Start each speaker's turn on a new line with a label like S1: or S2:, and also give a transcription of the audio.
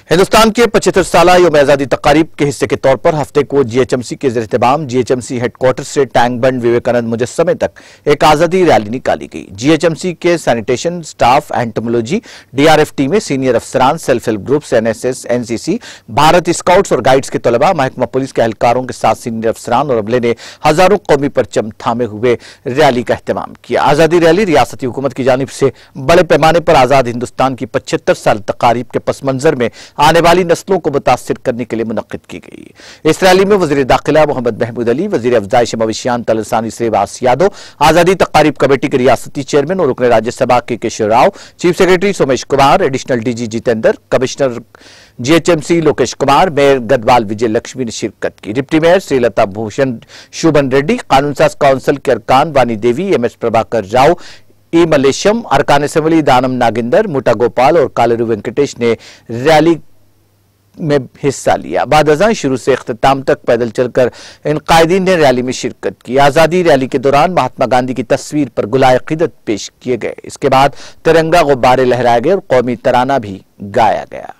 S1: हिंदुस्तान के 75 साल यौम आज़ादी तकारीब के हिस्से के तौर पर हफ्ते को जीएचएमसी के ज़ेर-ए-इत्तेमाम जीएचएमसी हेडक्वार्टर से टैंक बंड विवेकानंद मुजस्समे तक एक आज़ादी रैली निकाली गई। जीएचएमसी के सैनिटेशन स्टाफ, एंटोमोलॉजी, डीआरएफ टीमें, सीनियर अफसरान, self help groups, NSS, NCC, Bharat scouts और गाइड्स के तलबा, महकमा पुलिस के एहलकारों के साथ सीनियर अफसरान और अमले ने हजारों कौमी परचम थामे हुए रैली का एहतमाम किया। आज़ादी रैली रियासती हुकूमत की जानिब से बड़े पैमाने पर आज़ाद हिंदुस्तान की 75 साल तकारीब के पस मंजर में आने वाली नस्लों को मुतासिर करने के लिए मुनक्किद की गई। इस रैली में वज़ीर दाखिला मोहम्मद महमूद अली, वज़ीर अफ़ज़ाइश मवेशियान तलसानी श्रीवास यादव, आज़ादी तकारीब कमेटी के रियासती चेयरमैन और रुकन राज्यसभा के Keshava Rao, chief secretary Somesh Kumar, additional DG Jitendra, commissioner GHMC Lokesh Kumar, mayor Gadwal Vijaya Lakshmi ने शिरकत की। डिप्टी मेयर श्रीलता भूषण शुभन रेड्डी, कानून साज काउंसिल के अरकान वानी देवी, एमएस प्रभाकर राव, ई मलेशम, अरकान असेंबली दानम नागिंदर, मुटा गोपाल और कालेरू वेंकटेश ने रैली में हिस्सा लिया। बाद अज़ां शुरू से इख्तिताम तक पैदल चलकर इन कायदीन ने रैली में शिरकत की। आज़ादी रैली के दौरान महात्मा गांधी की तस्वीर पर गुलाए क़ीदत पेश किए गए। इसके बाद तिरंगा गुब्बारे लहराए गए और कौमी तराना भी गाया गया।